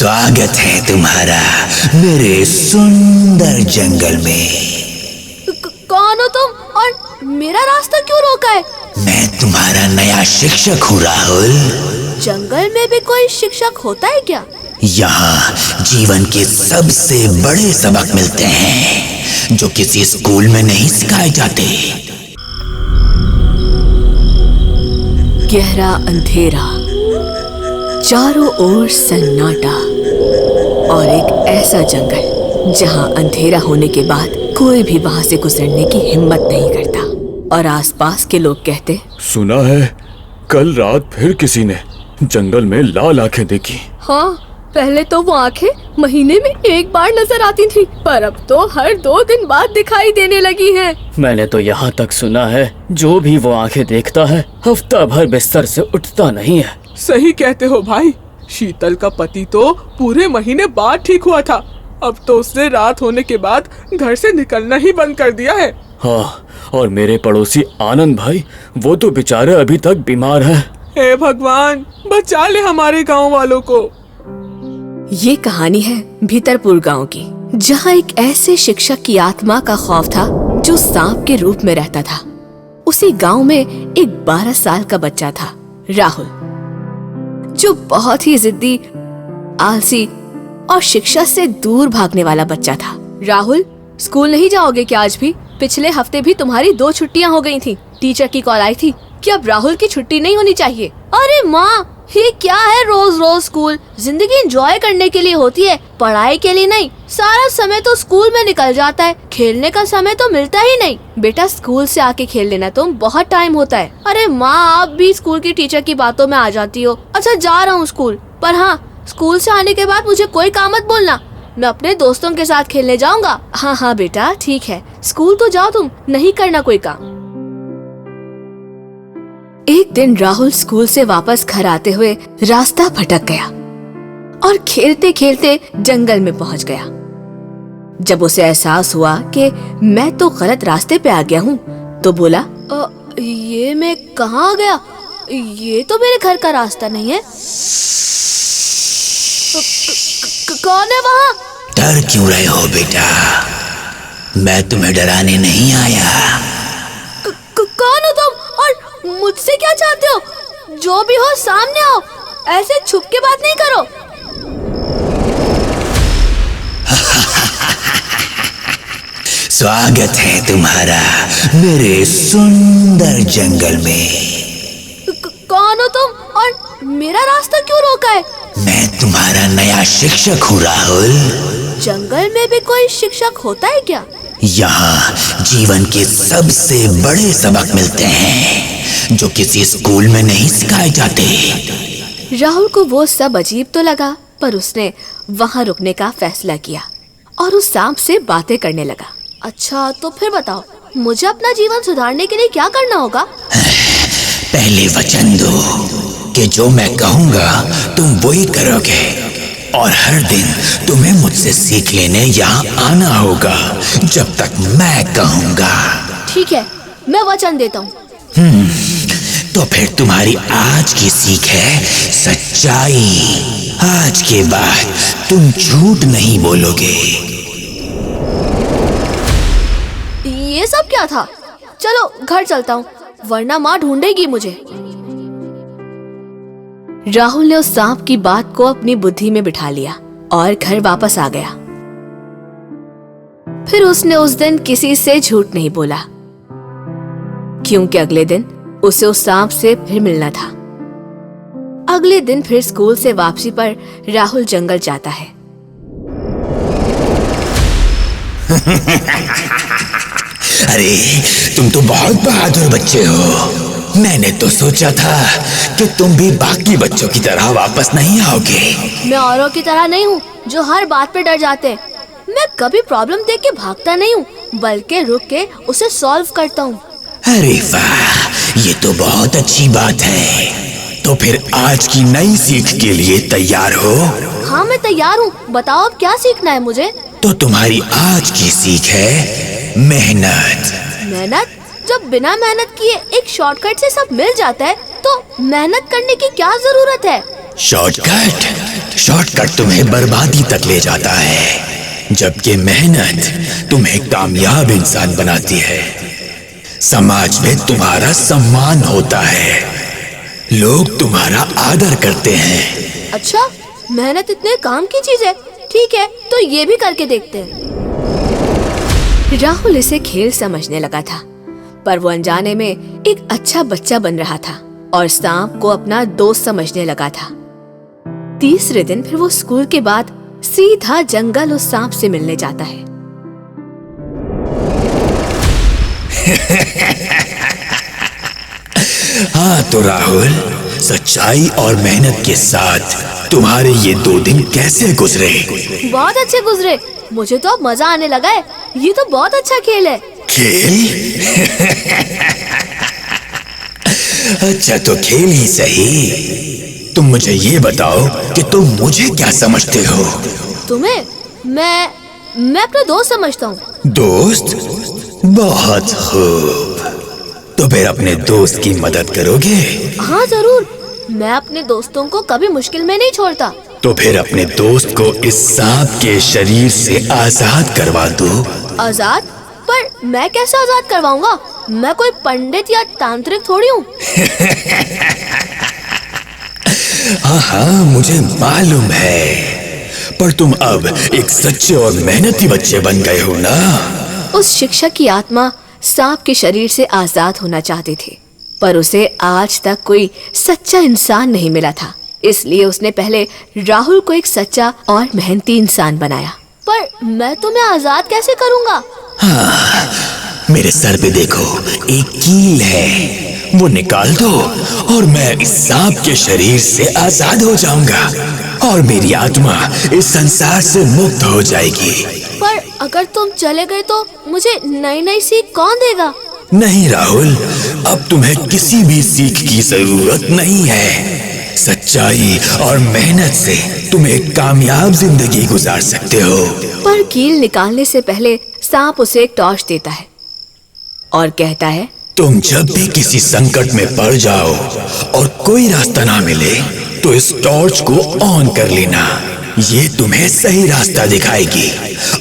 स्वागत है तुम्हारा मेरे सुंदर जंगल में। कौन हो तुम और मेरा रास्ता क्यों रोका है? मैं तुम्हारा नया शिक्षक हूँ राहुल। जंगल में भी कोई शिक्षक होता है क्या? यहाँ जीवन के सबसे बड़े सबक मिलते हैं जो किसी स्कूल में नहीं सिखाए जाते। गहरा अंधेरा, चारों ओर सन्नाटा और एक ऐसा जंगल जहाँ अंधेरा होने के बाद कोई भी वहाँ से गुजरने की हिम्मत नहीं करता। और आसपास के लोग कहते, सुना है कल रात फिर किसी ने जंगल में लाल आंखें देखी। हाँ, पहले तो वो आंखें महीने में एक बार नजर आती थी, पर अब तो हर 2 दिन बाद दिखाई देने लगी हैं। मैंने तो यहाँ तक सुना है जो भी वो आंखें देखता है हफ्ता भर बिस्तर से उठता नहीं है। सही कहते हो भाई, शीतल का पति तो पूरे महीने बाद ठीक हुआ था, अब तो उसने रात होने के बाद घर से निकलना ही बंद कर दिया है। हाँ, और मेरे पड़ोसी आनंद भाई, वो तो बेचारे अभी तक बीमार हैं। हे भगवान, बचा ले हमारे गांव वालों को। ये कहानी है भीतरपुर गांव की, जहाँ एक ऐसे शिक्षक की आत्मा का खौफ था जो सांप के रूप में रहता था। उसी गांव में एक 12 साल का बच्चा था, राहुल, जो बहुत ही जिद्दी, आलसी और शिक्षा से दूर भागने वाला बच्चा था। राहुल, स्कूल नहीं जाओगे क्या आज भी? पिछले हफ्ते भी तुम्हारी 2 छुट्टियां हो गई थी। टीचर की कॉल आई थी कि अब राहुल की छुट्टी नहीं होनी चाहिए। अरे माँ, ये क्या है रोज रोज स्कूल? जिंदगी एंजॉय करने के लिए होती है, पढ़ाई के लिए नहीं। सारा समय तो स्कूल में निकल जाता है, खेलने का समय तो मिलता ही नहीं। बेटा, स्कूल से आके खेल लेना, तुम बहुत टाइम होता है। अरे माँ, आप भी स्कूल की टीचर की बातों में आ जाती हो। अच्छा, जा रहा हूँ स्कूल, पर हाँ, स्कूल से आने के बाद मुझे कोई काम मत बोलना, मैं अपने दोस्तों के साथ खेलने जाऊंगा। हाँ हाँ बेटा, ठीक है, स्कूल तो जाओ, तुम नहीं करना कोई काम। एक दिन राहुल स्कूल से वापस घर आते हुए रास्ता भटक गया और खेलते खेलते जंगल में पहुंच गया। जब उसे एहसास हुआ कि मैं तो गलत रास्ते पे आ गया हूँ, तो बोला, ये मैं कहाँ आ गया? ये तो मेरे घर का रास्ता नहीं है। कौन है वहाँ? डर क्यों रहे हो बेटा? मैं तुम्हें डराने नहीं आया। कौन हो तुम और मुझसे क्या चाहते हो? जो भी हो सामने आओ, ऐसे छुप के बात नहीं करो। स्वागत है तुम्हारा मेरे सुंदर जंगल में। कौन हो तुम और मेरा रास्ता क्यों रोका है? मैं तुम्हारा नया शिक्षक हूँ राहुल। जंगल में भी कोई शिक्षक होता है क्या? यहाँ जीवन के सबसे बड़े सबक मिलते हैं जो किसी स्कूल में नहीं सिखाए जाते। राहुल को वो सब अजीब तो लगा, पर उसने वहाँ रुकने का फैसला किया और उस सांप से बातें करने लगा। अच्छा, तो फिर बताओ, मुझे अपना जीवन सुधारने के लिए क्या करना होगा? पहले वचन दो कि जो मैं कहूँगा तुम वही करोगे, और हर दिन तुम्हें मुझसे सीख लेने यहाँ आना होगा जब तक मैं कहूँगा। ठीक है, मैं वचन देता हूँ। तो फिर तुम्हारी आज की सीख है सच्चाई। आज के बाद तुम झूठ नहीं बोलोगे। ये सब क्या था? चलो घर चलता हूँ, वरना माँ ढूंढेगी मुझे। राहुल ने उस सांप की बात को अपनी बुद्धि में बिठा लिया और घर वापस आ गया। फिर उसने उस दिन किसी से झूठ नहीं बोला, क्योंकि अगले दिन उसे उस सांप से फिर मिलना था। अगले दिन फिर स्कूल से वापसी पर राहुल जंगल जाता है। अरे, तुम तो बहुत बहादुर बच्चे हो। मैंने तो सोचा था कि तुम भी बाकी बच्चों की तरह वापस नहीं आओगे। मैं औरों की तरह नहीं हूँ जो हर बात पे डर जाते हैं। मैं कभी प्रॉब्लम देख के भागता नहीं हूँ, बल्कि रुक के उसे सॉल्व करता हूँ। अरे वाह, ये तो बहुत अच्छी बात है। तो फिर आज की नई सीख के लिए तैयार हो? हाँ, मैं तैयार हूँ। बताओ अब क्या सीखना है मुझे? तो तुम्हारी आज की सीख है मेहनत। मेहनत? जब बिना मेहनत किए एक शॉर्टकट से सब मिल जाता है, तो मेहनत करने की क्या जरूरत है? शॉर्टकट? शॉर्टकट तुम्हें बर्बादी तक ले जाता है, जबकि मेहनत तुम्हें कामयाब इंसान बनाती है। समाज में तुम्हारा सम्मान होता है, लोग तुम्हारा आदर करते हैं। अच्छा, मेहनत इतने काम की चीज है। ठीक है, तो ये भी करके देखते हैं। राहुल इसे खेल समझने लगा था, पर वो अनजाने में एक अच्छा बच्चा बन रहा था और सांप को अपना दोस्त समझने लगा था। तीसरे दिन फिर वो स्कूल के बाद सीधा जंगल उस सांप से मिलने जाता है। हाँ तो राहुल, सच्चाई और मेहनत के साथ तुम्हारे ये 2 दिन कैसे गुजरे? बहुत अच्छे गुजरे। मुझे तो अब मजा आने लगा है। ये तो बहुत अच्छा खेल है। खेल? अच्छा तो खेल ही सही। तुम मुझे ये बताओ कि तुम मुझे क्या समझते हो? तुम्हें? मैं अपना दोस्त समझता हूँ। दोस्त? बहुत खूब। तो फिर अपने दोस्त की मदद करोगे? हाँ जरूर। मैं अपने दोस्तों को कभी मुश्किल में नहीं छोड़ता। तो फिर अपने दोस्त को इस सांप के शरीर से आजाद करवा दो। आजाद? पर मैं कैसे आजाद करवाऊंगा? मैं कोई पंडित या तांत्रिक थोड़ी हूँ। हाँ, मुझे मालूम है, पर तुम अब एक सच्चे और मेहनती बच्चे बन गए हो ना। उस शिक्षक की आत्मा सांप के शरीर से आजाद होना चाहती थी, पर उसे आज तक कोई सच्चा इंसान नहीं मिला था। इसलिए उसने पहले राहुल को एक सच्चा और मेहनती इंसान बनाया। पर मैं तुम्हें आजाद कैसे करूंगा? हाँ, मेरे सर पे देखो, एक कील है, वो निकाल दो और मैं इस सांप के शरीर से आजाद हो जाऊंगा और मेरी आत्मा इस संसार से मुक्त हो जाएगी। पर अगर तुम चले गए तो मुझे नई नई सीख कौन देगा? नहीं राहुल, अब तुम्हें किसी भी सीख की जरूरत नहीं है। सच्चाई और मेहनत से तुम एक कामयाब जिंदगी गुजार सकते हो। पर कील निकालने से पहले सांप उसे एक टॉर्च देता है और कहता है, तुम जब भी किसी संकट में पड़ जाओ और कोई रास्ता ना मिले तो इस टॉर्च को ऑन कर लेना। ये तुम्हें सही रास्ता दिखाएगी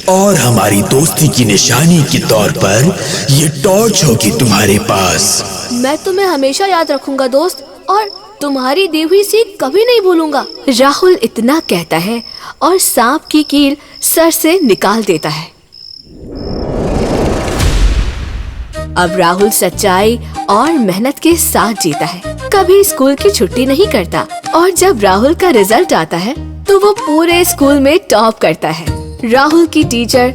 और हमारी दोस्ती की निशानी के तौर पर ये टॉर्च होगी तुम्हारे पास। मैं तुम्हें हमेशा याद रखूंगा दोस्त, और तुम्हारी दी हुई सीख कभी नहीं भूलूंगा। राहुल इतना कहता है और सांप की कील सर से निकाल देता है। अब राहुल सच्चाई और मेहनत के साथ जीता है, कभी स्कूल की छुट्टी नहीं करता, और जब राहुल का रिजल्ट आता है तो वो पूरे स्कूल में टॉप करता है। राहुल की टीचर,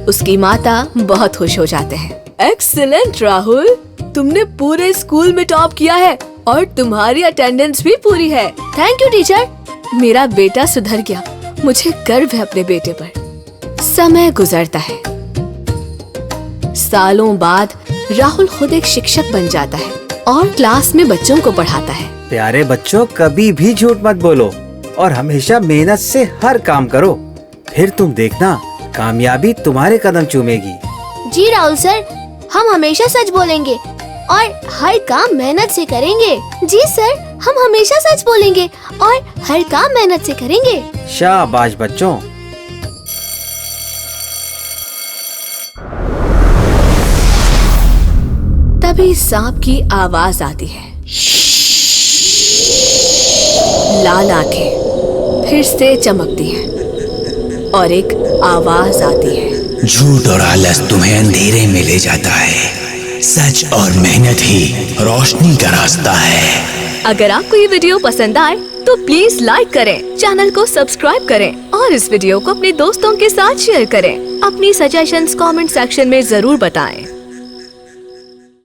उसकी माता बहुत खुश हो जाते हैं। एक्सीलेंट राहुल, तुमने पूरे स्कूल में टॉप किया है और तुम्हारी अटेंडेंस भी पूरी है। थैंक यू टीचर, मेरा बेटा सुधर गया। मुझे गर्व है अपने बेटे पर। समय गुजरता है। सालों बाद राहुल खुद एक शिक्षक बन जाता है और क्लास में बच्चों को पढ़ाता है। प्यारे बच्चों, कभी भी झूठ मत बोलो और हमेशा मेहनत से हर काम करो, फिर तुम देखना कामयाबी तुम्हारे कदम चूमेगी। जी राहुल सर, हम हमेशा सच बोलेंगे और हर काम मेहनत से करेंगे। जी सर, हम हमेशा सच बोलेंगे और हर काम मेहनत से करेंगे। शाबाश बच्चों। तभी सांप की आवाज आती है। लाल आंखें फिर से चमकती हैं और एक आवाज आती है। झूठ और आलस तुम्हें अंधेरे में ले जाता है, सच और मेहनत ही रोशनी का रास्ता है। अगर आपको ये वीडियो पसंद आए तो प्लीज लाइक करें, चैनल को सब्सक्राइब करें और इस वीडियो को अपने दोस्तों के साथ शेयर करें। अपनी सजेशंस कमेंट सेक्शन में जरूर बताएं।